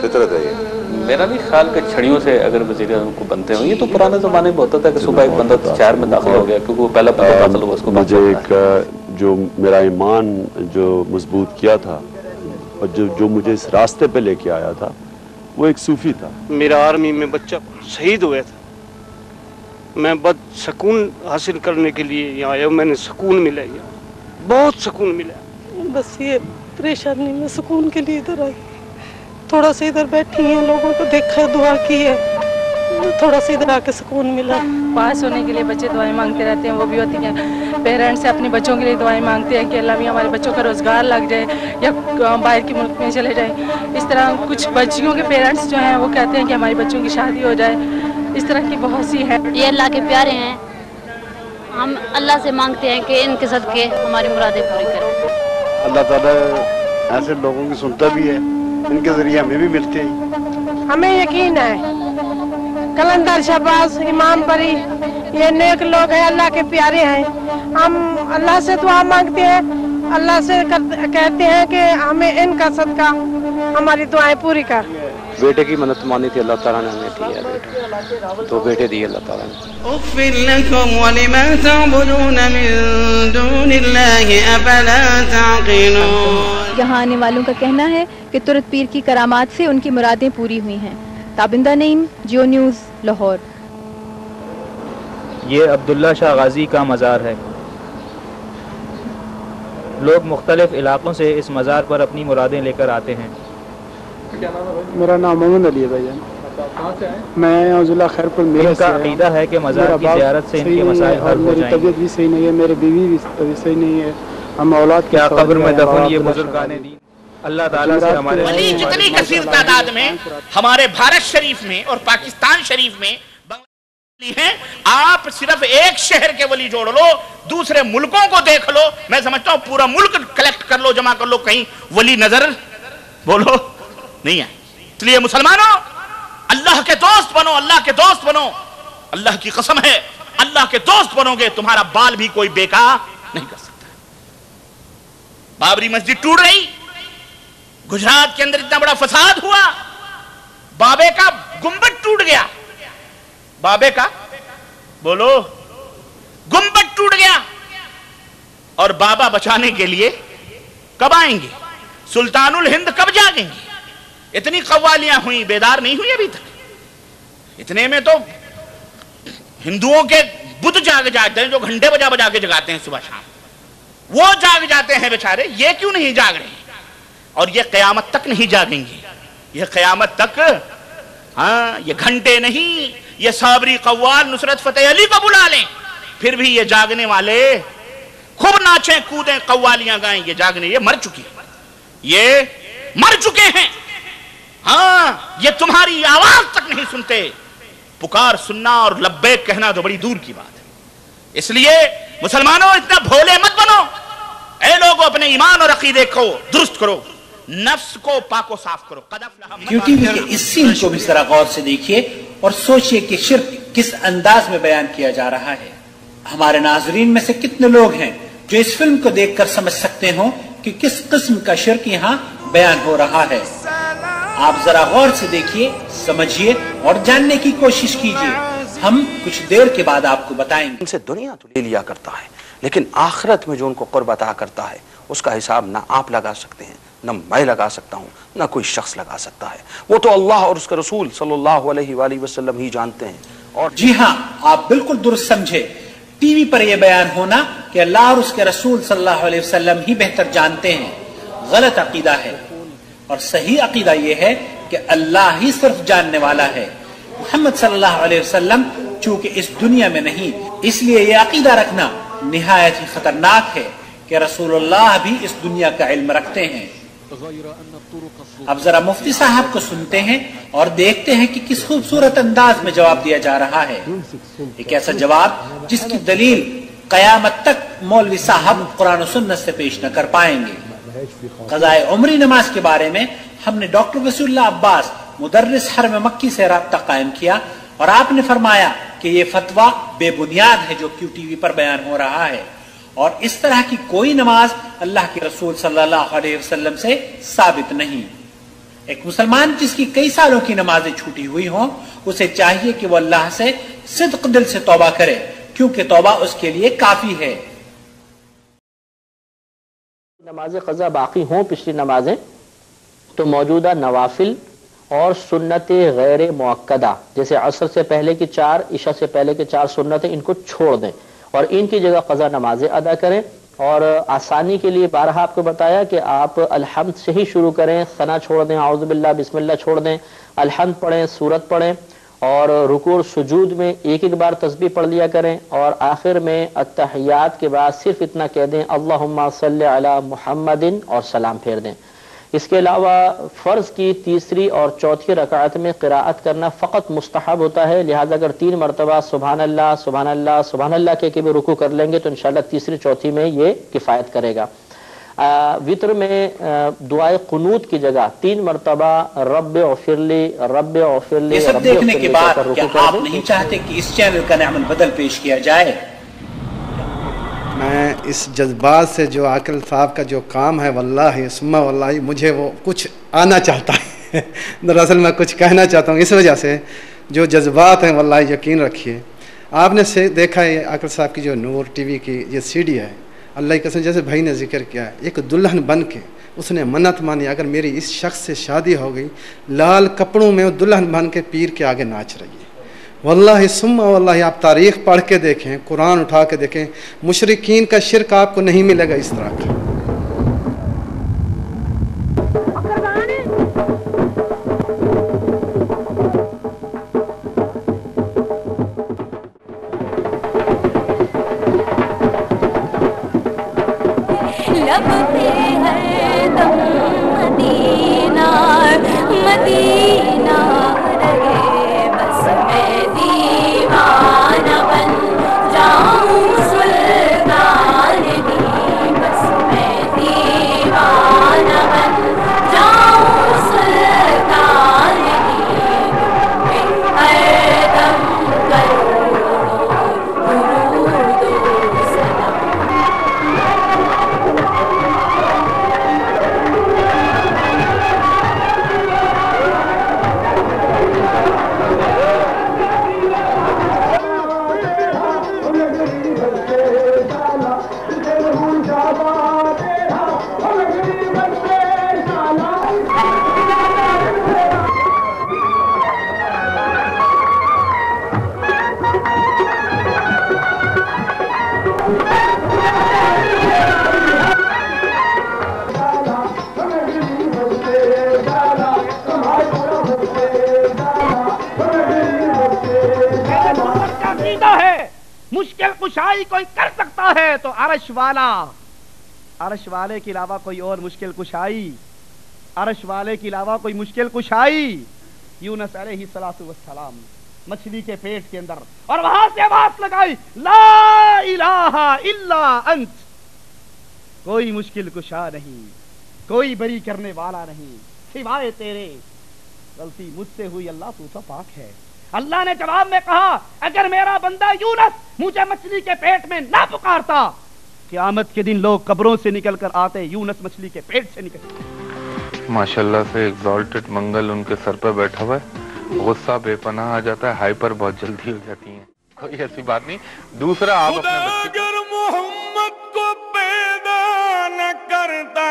فطرت ہے یہ۔ میرا بھی خیال کہ چھڑیوں سے اگر وزیر اعظم کو بنتے ہوں، یہ تو پرانے زمانے میں ہوتا تھا کہ صبح ایک بندہ شہر میں داخل ہو گیا کیونکہ وہ پہلا بندہ داخل ہوا اس کو مجھے ایک جو میرا ایمان جو مضبوط کیا تھا اور جو مجھے اس راستے پہ لے کے آیا تھا وہ ایک صوفی تھا۔ میرا آرمی میں بچہ شہید ہوا تھا، میں بد سکون حاصل کرنے کے لیے یہاں آیا ہوں، میں نے سکون ملا، یہاں بہت سکون ملا۔ بس یہ پریشانی میں سکون کے لیے ادھر آئی، تھوڑا سا ادھر بیٹھی ہیں، لوگوں کو دیکھا، دعا کی ہے، تھوڑا سا ادھر آ کے سکون ملا۔ پاس ہونے کے لیے بچے دعائیں مانگتے رہتے ہیں، وہ بھی ہوتی ہیں پیرنٹس سے اپنے بچوں کے لیے دعائیں مانگتے ہیں کہ اللہ میاں ہمارے بچوں کا روزگار لگ جائے یا باہر کے ملک میں چلے جائیں۔ اس طرح کچھ بچیوں کے پیرنٹس جو ہیں وہ کہتے ہیں کہ ہماری بچوں کی شادی ہو جائے، اس طرح کی بہت سی ہے۔ یہ اللہ کے پیارے ہیں، ہم اللہ سے مانگتے ہیں کہ ان کے صدقے ہماری مرادیں پوری کریں۔ اللہ تعالیٰ ایسے لوگوں کی سنتا بھی ہے، ان کے ذریعے ہمیں بھی ملتے ہیں۔ ہمیں یقین ہے کلندر شہباز، امام بری، یہ نیک لوگ ہیں، اللہ کے پیارے ہیں۔ ہم اللہ سے دعا مانگتے ہیں، اللہ سے کہتے ہیں کہ ہمیں ان کا صدقہ ہماری دعائیں پوری کر۔ بیٹے کی منت مانی تھی، اللہ تعالیٰ نے ہمیں دی ہے بیٹا، تو بیٹے دیے اللہ تعالیٰ نے۔ اغفر لكم ولما تعبدون من دون الله افلا تعقلون۔ یہاں آنے والوں کا کہنا ہے کہ ترت پیر کی کرامات سے ان کی مرادیں پوری ہوئی ہیں۔ تابندہ نعیم، جیو نیوز، لاہور۔ یہ عبداللہ شاہ غازی کا مزار ہے۔ لوگ مختلف علاقوں سے اس مزار پر اپنی مرادیں لے کر آتے ہیں۔ میرا نام محمد علی ہے بھائی جان، میں ضلع خیر پور میرے ان کا عقیدہ ہے کہ مزار کی زیارت سے ان کے مسائل حل ہو جائیں گے۔ طبیعت بھی صحیح نہیں ہے، میری بیوی بھی طبیعت صحیح نہیں ہے، ہم اولاد کیا قبر میں دفن یہ بزرگان دین اللہ تعالیٰ سے ہمارے ولی جتنی کثیر تعداد میں ہمارے بھارت شریف میں اور پاکستان شریف میں ہیں، آپ صرف ایک شہر کے ولی جوڑ لو، دوسرے ملکوں کو دیکھ لو، میں سمجھتا ہوں پورا ملک کلیکٹ کر لو، جمع کر لو، کہیں ولی نظر بولو نہیں ہے۔ اس لیے مسلمانوں اللہ کے دوست بنو، اللہ کے دوست بنو، اللہ کی قسم ہے اللہ کے دوست بنو گے تمہارا بال بھی کوئی بیکا نہیں کر سکتا۔ بابری مسجد ٹوٹ رہی، گجرات کے اندر اتنا بڑا فساد ہوا، بابے کا گنبد ٹوٹ گیا، بابے کا بولو گنبد ٹوٹ گیا، اور بابا بچانے کے لیے کب آئیں گے؟ سلطان الہند کب جاگیں گے؟ اتنی قوالیاں ہوئیں، بیدار نہیں ہوئی ابھی تک۔ اتنے میں تو ہندوؤں کے بدھ جاگ جاتے ہیں جو گھنٹے بجا بجا کے جگاتے ہیں صبح شام، وہ جاگ جاتے ہیں بیچارے، یہ کیوں نہیں جاگ رہے ہیں؟ اور یہ قیامت تک نہیں جاگیں گے، یہ قیامت تک، ہاں یہ گھنٹے نہیں، یہ صابری قوال نصرت فتح علی کو بلا لیں، پھر بھی یہ جاگنے والے خوب ناچیں کودیں قوالیاں گائیں، یہ جاگنے، یہ مر چکے، یہ مر چکے ہیں۔ ہاں یہ تمہاری آواز تک نہیں سنتے، پکار سننا اور لبیک کہنا تو بڑی دور کی بات ہے۔ اس لیے مسلمانوں اتنا بھولے مت بنو، اے لوگوں اپنے ایمان اور عقیدے کو درست کرو، نفس کو پاک و صاف کرو۔ کیو ٹی وی کے اس سین کو بھی ذرا غور سے دیکھیے اور سوچئے کہ شرک کس انداز میں بیان کیا جا رہا ہے۔ ہمارے ناظرین میں سے کتنے لوگ ہیں جو اس فلم کو دیکھ کر سمجھ سکتے ہوں کہ کس قسم کا شرک یہاں بیان ہو رہا ہے؟ آپ ذرا غور سے دیکھیے، سمجھیے اور جاننے کی کوشش کیجیے، ہم کچھ دیر کے بعد آپ کو بتائیں گے۔ ان سے دنیا تو لے لیا کرتا ہے، لیکن آخرت میں جو ان کو قرب عطا کرتا ہے اس کا حساب نہ آپ لگا سکتے ہیں، نہ میں لگا سکتا ہوں، نہ کوئی شخص لگا سکتا ہے، وہ تو اللہ اور اس کے رسول صلی اللہ علیہ وآلہ وسلم ہی جانتے ہیں۔ اور جی ہاں، آپ بالکل درست سمجھے، ٹی وی پر یہ بیان ہونا کہ اللہ اور اس کے رسول صلی اللہ علیہ وسلم ہی بہتر جانتے ہیں، غلط عقیدہ ہے، اور صحیح عقیدہ یہ ہے کہ اللہ ہی صرف جاننے والا ہے۔ محمد صلی اللہ علیہ وسلم چونکہ اس دنیا میں نہیں، اس لیے یہ عقیدہ رکھنا نہایت ہی خطرناک ہے کہ رسول اللہ بھی اس دنیا کا علم رکھتے ہیں۔ اب ذرا مفتی صاحب کو سنتے ہیں اور دیکھتے ہیں کہ کس خوبصورت انداز میں جواب دیا جا رہا ہے، ایک ایسا جواب جس کی دلیل قیامت تک مولوی صاحب قرآن و سنت سے پیش نہ کر پائیں گے۔ قضائے عمری نماز کے بارے میں ہم نے ڈاکٹر وسیع اللہ عباس مدرس حرم مکی سے رابطہ قائم کیا اور آپ نے فرمایا کہ یہ فتویٰ بے بنیاد ہے جو کیو ٹی وی پر بیان ہو رہا ہے، اور اس طرح کی کوئی نماز اللہ کے رسول صلی اللہ علیہ وسلم سے ثابت نہیں۔ ایک مسلمان جس کی کئی سالوں کی نمازیں چھوٹی ہوئی ہوں، اسے چاہیے کہ وہ اللہ سے صدق دل سے توبہ کرے، کیونکہ توبہ اس کے لیے کافی ہے۔ نماز قضا باقی ہوں پچھلی نمازیں تو موجودہ نوافل اور سنت غیر مؤکدہ جیسے عصر سے پہلے کی 4، عشاء سے پہلے کے 4 سنتیں ان کو چھوڑ دیں اور ان کی جگہ قضا نمازیں ادا کریں۔ اور آسانی کے لیے بارہا آپ کو بتایا کہ آپ الحمد سے ہی شروع کریں، ثنا چھوڑ دیں، اعوذ باللہ بسم اللہ چھوڑ دیں، الحمد پڑھیں، سورت پڑھیں، اور رکوع اور سجود میں ایک بار تسبیح پڑھ لیا کریں، اور آخر میں التحیات کے بعد صرف اتنا کہہ دیں اللہم صلی علی محمد اور سلام پھیر دیں۔ اس کے علاوہ فرض کی تیسری اور چوتھی رکعت میں قراءت کرنا فقط مستحب ہوتا ہے، لہذا اگر 3 مرتبہ سبحان اللہ سبحان اللہ سبحان اللہ کہہ کے بھی رکوع کر لیں گے تو انشاءاللہ تیسری چوتھی میں یہ کفایت کرے گا۔ وطر میں دعائے قنوت کی جگہ 3 مرتبہ رب اغفر لی رب اغفر لی۔ یہ سب دیکھنے کے بعد کیا آپ نہیں چاہتے کہ اس چینل کا نعم البدل پیش کیا جائے؟ میں اس جذبات سے جو عاقل صاحب کا جو کام ہے، واللہ ثم واللہ مجھے وہ کچھ آنا چاہتا ہے دراصل میں کچھ کہنا چاہتا ہوں، اس وجہ سے جو جذبات ہیں واللہ یقین رکھیے۔ آپ نے دیکھا ہے عاقل صاحب کی جو نور ٹی وی کی یہ سی ڈی ہے، اللہ کی قسم جیسے بھائی نے ذکر کیا ہے، ایک دلہن بن کے اس نے منت مانی اگر میری اس شخص سے شادی ہو گئی، لال کپڑوں میں وہ دلہن بن کے پیر کے آگے ناچ رہی ہے۔ واللہ ثم واللہ آپ تاریخ پڑھ کے دیکھیں، قرآن اٹھا کے دیکھیں، مشرکین کا شرک آپ کو نہیں ملے گا اس طرح کا۔ مشکل کشائی کوئی کر سکتا ہے تو عرش والا، عرش والے کے علاوہ کوئی اور مشکل کشائی، عرش والے کے علاوہ کوئی مشکل کشائی۔ یونس علیہ السلام مچھلی کے پیٹ کے اندر، اور وہاں سے آواز لگائی لا الہ الا انت، کوئی مشکل کشا نہیں، کوئی بری کرنے والا نہیں سوائے تیرے، غلطی مجھ سے ہوئی اللہ تو پاک ہے۔ اللہ نے جواب میں کہا اگر میرا بندہ یونس مجھے مچھلی کے پیٹ میں نہ پکارتا، قیامت کے دن لوگ قبروں سے نکل کر آتے، یونس مچھلی کے پیٹ سے نکل۔ ماشاءاللہ سے ایگزالٹڈ منگل ان کے سر پہ بیٹھا ہوا ہے، غصہ بے پناہ آ جاتا ہے، ہائپر بہت جلدی ہو جاتی ہیں، کوئی ایسی بات نہیں۔ دوسرا آپ اپنے اگر محمد کو پیدا نہ کرتا،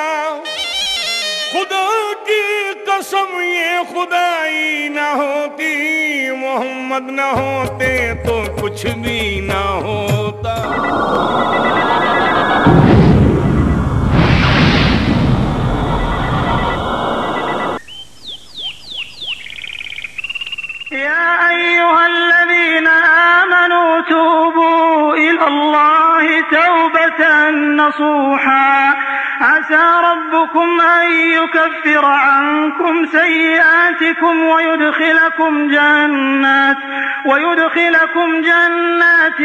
خدا کی قسم یہ خدائی نہ ہوتی، محمد نہ ہوتے تو کچھ بھی نہ ہوتا۔ يا أيها الذين آمنوا توبوا إلى الله توبة نصوحا عسى ربكم أن يكفر عنكم سيئاتكم ويدخلكم جنات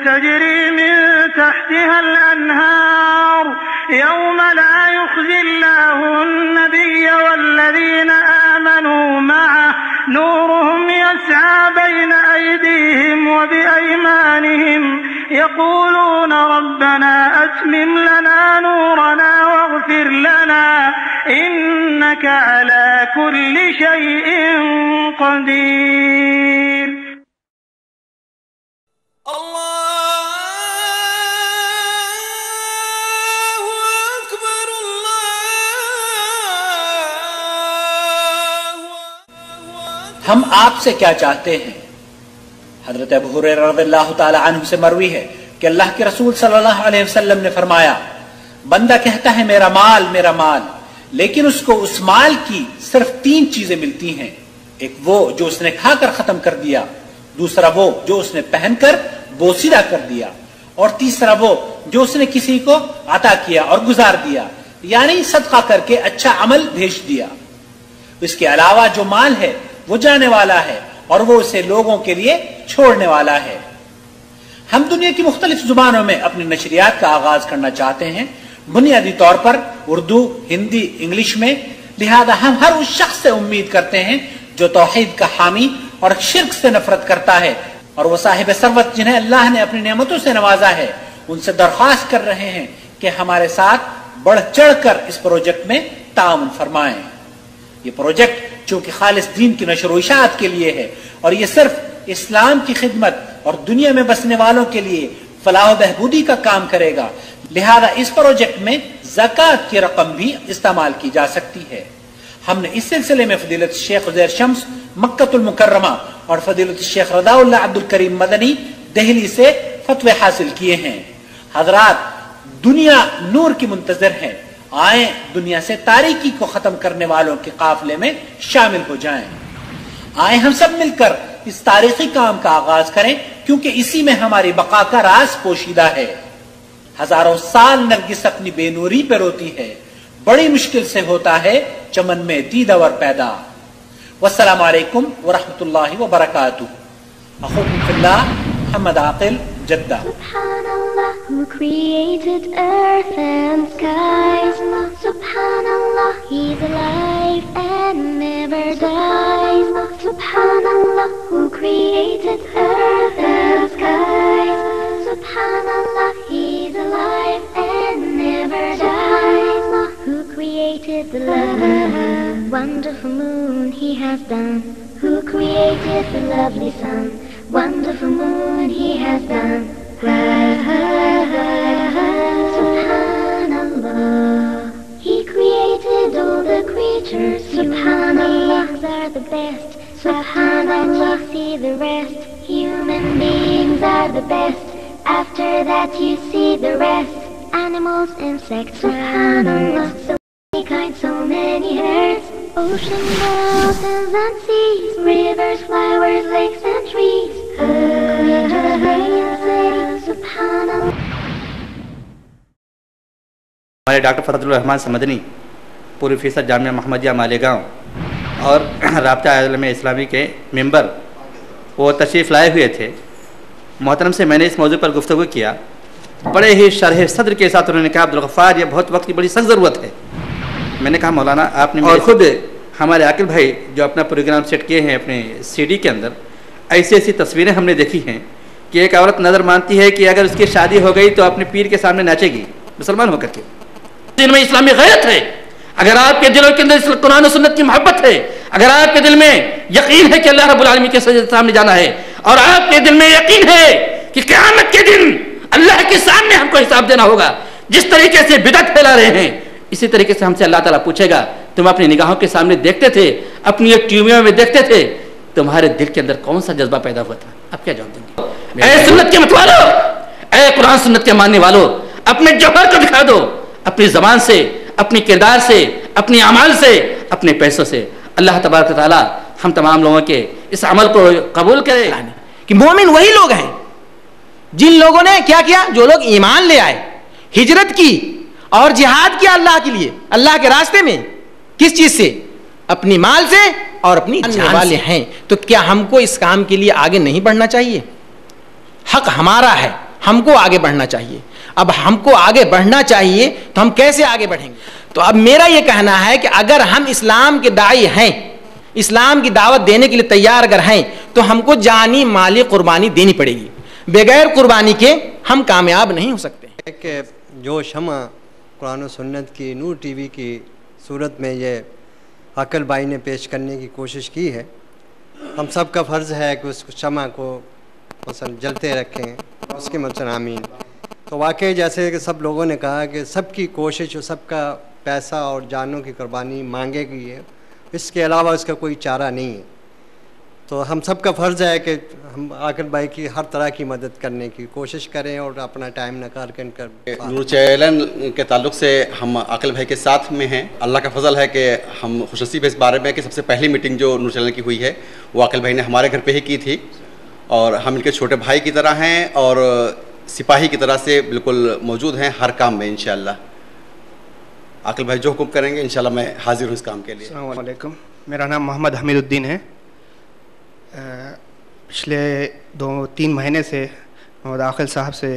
تجري من تحتها الأنهار يوم لا يخزي الله النبي والذين آمنوا معه نورهم يسعى بين أيديهم وبأيمانهم يقولون ربنا وأتمم لنا نورنا واغفر لنا إنك على كل شيء قدير. ہم آپ سے کیا چاہتے ہیں؟ حضرت ابو ہریرہ رضی اللہ تعالی عنہ سے مروی ہے کہ اللہ کے رسول صلی اللہ علیہ وسلم نے فرمایا، بندہ کہتا ہے میرا مال میرا مال، لیکن اس کو اس مال کی صرف 3 چیزیں ملتی ہیں، ایک وہ جو اس نے کھا کر ختم کر دیا، دوسرا وہ جو اس نے پہن کر بوسیدہ کر دیا، اور تیسرا وہ جو اس نے کسی کو عطا کیا اور گزار دیا، یعنی صدقہ کر کے اچھا عمل بھیج دیا۔ اس کے علاوہ جو مال ہے وہ جانے والا ہے اور وہ اسے لوگوں کے لیے چھوڑنے والا ہے۔ ہم دنیا کی مختلف زبانوں میں اپنی نشریات کا آغاز کرنا چاہتے ہیں، بنیادی طور پر اردو، ہندی، انگلش میں، لہذا ہم ہر اس شخص سے امید کرتے ہیں جو توحید کا حامی اور شرک سے نفرت کرتا ہے اور وہ صاحب ثروت جنہیں اللہ نے اپنی نعمتوں سے نوازا ہے، ان سے درخواست کر رہے ہیں کہ ہمارے ساتھ بڑھ چڑھ کر اس پروجیکٹ میں تعاون فرمائیں۔ یہ پروجیکٹ چونکہ خالص دین کی نشر و اشاعت کے لیے ہے اور یہ صرف اسلام کی خدمت اور دنیا میں بسنے والوں کے لیے فلاح و بہبودی کا کام کرے گا، لہذا اس پروجیکٹ میں زکوٰۃ کی رقم بھی استعمال کی جا سکتی ہے۔ ہم نے اس سلسلے میں فضیلت شیخ عزیر شمس مکۃ المکرمہ اور فضیلت شیخ رضا اللہ عبد الکریم مدنی دہلی سے فتوے حاصل کیے ہیں۔ حضرات، دنیا نور کی منتظر ہے، آئیں دنیا سے تاریکی کو ختم کرنے والوں کے قافلے میں شامل ہو جائیں۔ آئیں ہم سب مل کر اس تاریخی کام کا آغاز کریں، کیونکہ اسی میں ہماری بقا کا راز پوشیدہ ہے۔ ہزاروں سال نرگس اپنی بے نوری پہ روتی ہے، بڑی مشکل سے ہوتا ہے چمن میں دیدور پیدا۔ والسلام علیکم ورحمۃ اللہ وبرکاتہ۔ اخوکم فی اللہ محمد عاقل، Jeddah. Subhanallah, who created earth and skies. Subhanallah, he's alive and never dies. Subhanallah, who created earth and skies. Subhanallah, he's alive and never dies. Who created the lovely, wonderful moon he has done. Who created the lovely sun, wonderful moon he has done. Subhanallah, he created all the creatures. Subhanallah, beings are the best. Subhanallah, see the rest. Human beings are the best. After that you see the rest. Animals, insects, Subhanallah, so many kinds, so many herds. Oceans, mountains and seas, rivers, flowers, lakes and trees. ہمارے doctor فرد الرحمان سمدنی پوری فیصد جامعہ محمدیہ مالیگاؤں اور رابطہ عالم اسلامی کے ممبر وہ تشریف لائے ہوئے تھے۔ محترم سے میں نے اس موضوع پر گفتگو کیا، بڑے ہی شرح صدر کے ساتھ انہوں نے کہا عبدالغفار یہ بہت وقت کی بڑی سخت ضرورت ہے۔ میں نے کہا مولانا آپ نے، اور خود ہمارے عاقل بھائی جو اپنا پروگرام سیٹ کیے ہیں اپنے سی ڈی کے اندر، ایسی ایسی تصویریں ہم نے دیکھی ہیں کہ ایک عورت نظر مانتی ہے کہ اگر اس کی شادی ہو گئی تو اپنے پیر کے سامنے ناچے گی مسلمان ہو کر کے۔ دل میں اسلامی غیرت ہے، اگر آپ کے دلوں کے اندر قرآن و سنت کی محبت ہے، اگر آپ کے دل میں یقین ہے کہ اللہ رب العالمین کے سامنے جانا ہے، اور آپ کے دل میں یقین ہے کہ قیامت کے دن اللہ کے سامنے ہم کو حساب دینا ہوگا، جس طریقے سے بدعت پھیلا رہے ہیں اسی طریقے سے ہم سے اللہ تعالیٰ پوچھے گا تم اپنی نگاہوں کے سامنے دیکھتے تھے، اپنی ایک ٹیویوں میں دیکھتے تھے، تمہارے دل کے اندر کون سا جذبہ پیدا ہوا تھا؟ آپ کیا جواب دیں گے؟ اے سنت کے مت والو، اے قرآن سنت کے ماننے والو، اپنے جوہر کو دکھا دو، اپنی زبان سے، اپنی کردار سے، اپنی اعمال سے، اپنے پیسوں سے۔ اللہ تبارک و تعالیٰ ہم تمام لوگوں کے اس عمل کو قبول کرے۔ کہ مومن وہی لوگ ہیں جن لوگوں نے کیا کیا، جو لوگ ایمان لے آئے، ہجرت کی اور جہاد کیا اللہ کے لیے، اللہ کے راستے میں، کس چیز سے؟ اپنی مال سے اور اپنی جان والے ہیں۔ تو کیا ہم کو اس کام کے لیے آگے نہیں بڑھنا چاہیے؟ حق ہمارا ہے، ہم کو آگے بڑھنا چاہیے۔ اب ہم کو آگے بڑھنا چاہیے تو ہم کیسے آگے بڑھیں گے؟ تو اب میرا یہ کہنا ہے کہ اگر ہم اسلام کے داعی ہیں، اسلام کی دعوت دینے کے لیے تیار اگر ہیں، تو ہم کو جانی مالی قربانی دینی پڑے گی، بغیر قربانی کے ہم کامیاب نہیں ہو سکتے۔ کہ جو شمع قرآن و سنت کی نور ٹی وی کی صورت میں یہ عاقل بھائی نے پیش کرنے کی کوشش کی ہے، ہم سب کا فرض ہے کہ اس شمع کو مثلا جلتے رکھیں، اس کے مثلا آمین۔ تو واقعی جیسے کہ سب لوگوں نے کہا کہ سب کی کوشش اور سب کا پیسہ اور جانوں کی قربانی مانگے گئی ہے، اس کے علاوہ اس کا کوئی چارہ نہیں ہے۔ تو ہم سب کا فرض ہے کہ ہم عاقل بھائی کی ہر طرح کی مدد کرنے کی کوشش کریں اور اپنا ٹائم نکال کر نور چینل کے تعلق سے ہم عاقل بھائی کے ساتھ میں ہیں۔ اللہ کا فضل ہے کہ ہم خوش نصیب اس بارے میں کہ سب سے پہلی میٹنگ جو نور چینل کی ہوئی ہے وہ عاقل بھائی نے ہمارے گھر پہ ہی کی تھی، اور ہم ان کے چھوٹے بھائی کی طرح ہیں اور سپاہی کی طرح سے بالکل موجود ہیں ہر کام میں انشاءاللہ۔ عاقل بھائی جو حکم کریں گے انشاءاللہ میں حاضر ہوں اس کام کے لیے۔ السلام علیکم، میرا نام محمد حمید الدین ہے۔ پچھلے 2-3 مہینے سے محمد عاقل صاحب سے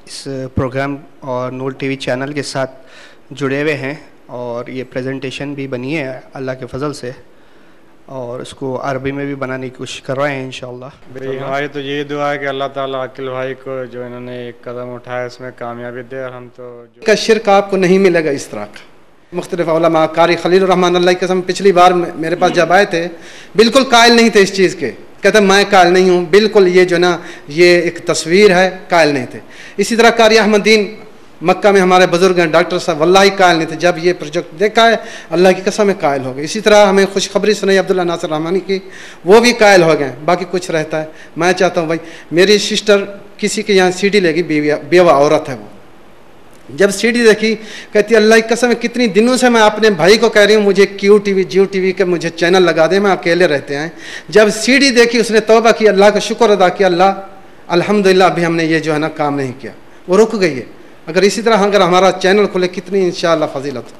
اس پروگرام اور نور ٹی وی چینل کے ساتھ جڑے ہوئے ہیں، اور یہ پریزنٹیشن بھی بنی ہے اللہ کے فضل سے، اور اس کو عربی میں بھی بنانے کی کوشش کر رہے ہیں انشاءاللہ۔ ہماری تو یہ دعا ہے کہ اللہ تعالیٰ عاقل بھائی کو جو انہوں نے ایک قدم اٹھایا اس میں کامیابی دے، اور ہم تو کا شرک آپ کو نہیں ملے گا اس طرح کا۔ مختلف علماء، قاری خلیل الرحمن اللہ کی قسم پچھلی بار میرے پاس جب آئے تھے بالکل قائل نہیں تھے اس چیز کے، کہتے میں قائل نہیں ہوں، بالکل یہ جو نا یہ ایک تصویر ہے، قائل نہیں تھے۔ اسی طرح قاری احمد دین مکہ میں ہمارے بزرگ ہیں، ڈاکٹر صاحب واللہ قائل نہیں تھے، جب یہ پروجیکٹ دیکھا ہے اللہ کی قسم میں قائل ہو گئے۔ اسی طرح ہمیں خوشخبری سنائی عبداللہ ناصر رحمانی کی، وہ بھی قائل ہو گئے، باقی کچھ رہتا ہے۔ میں چاہتا ہوں بھائی، میری سسٹر کسی کے یہاں سی ڈی لے گی، بیوہ عورت ہے وہ، جب سی ڈی دیکھی کہتی اللہ کی قسم کتنی دنوں سے میں اپنے بھائی کو کہہ رہی ہوں مجھے کیو ٹی وی جیو ٹی وی کے مجھے چینل لگا دیں، میں اکیلے رہتے ہیں۔ جب سی ڈی دیکھی اس نے توبہ کی، اللہ کا شکر ادا کیا، اللہ الحمدللہ ابھی ہم نے یہ جو ہے نا کام نہیں کیا، وہ رک گئی ہے۔ اگر اسی طرح اگر ہمارا چینل کھلے کتنی انشاءاللہ فضیلت۔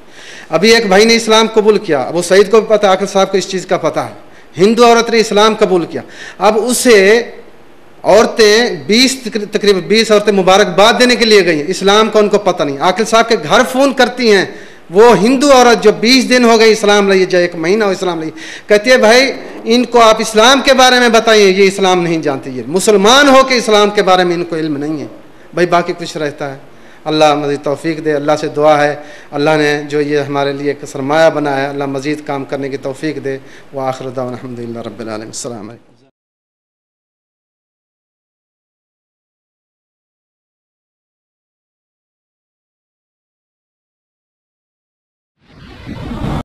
ابھی ایک بھائی نے اسلام قبول کیا، ابو سعید کو بھی پتہ ہے، عاقل صاحب کو اس چیز کا پتہ ہے، ہندو عورت نے اسلام قبول کیا، اب اسے عورتیں تقریباً 20 عورتیں مبارکباد دینے کے لیے گئی ہیں، اسلام کا ان کو پتہ نہیں۔ عاقل صاحب کے گھر فون کرتی ہیں وہ ہندو عورت جو 20 دن ہو گئی اسلام لئی، جو 1 مہینہ ہو اسلام لئی، کہتی ہے بھائی ان کو آپ اسلام کے بارے میں بتائیے، یہ اسلام نہیں جانتے، یہ مسلمان ہو کے اسلام کے بارے میں ان کو علم نہیں ہے۔ بھائی باقی کچھ رہتا ہے، اللہ مزید توفیق دے، اللہ سے دعا ہے اللہ نے جو یہ ہمارے لیے ایک سرمایہ بنایا ہے، اللہ مزید کام کرنے کی توفیق دے۔ وآخر دعوانا الحمدللہ رب العالمین۔ السلام علیکم۔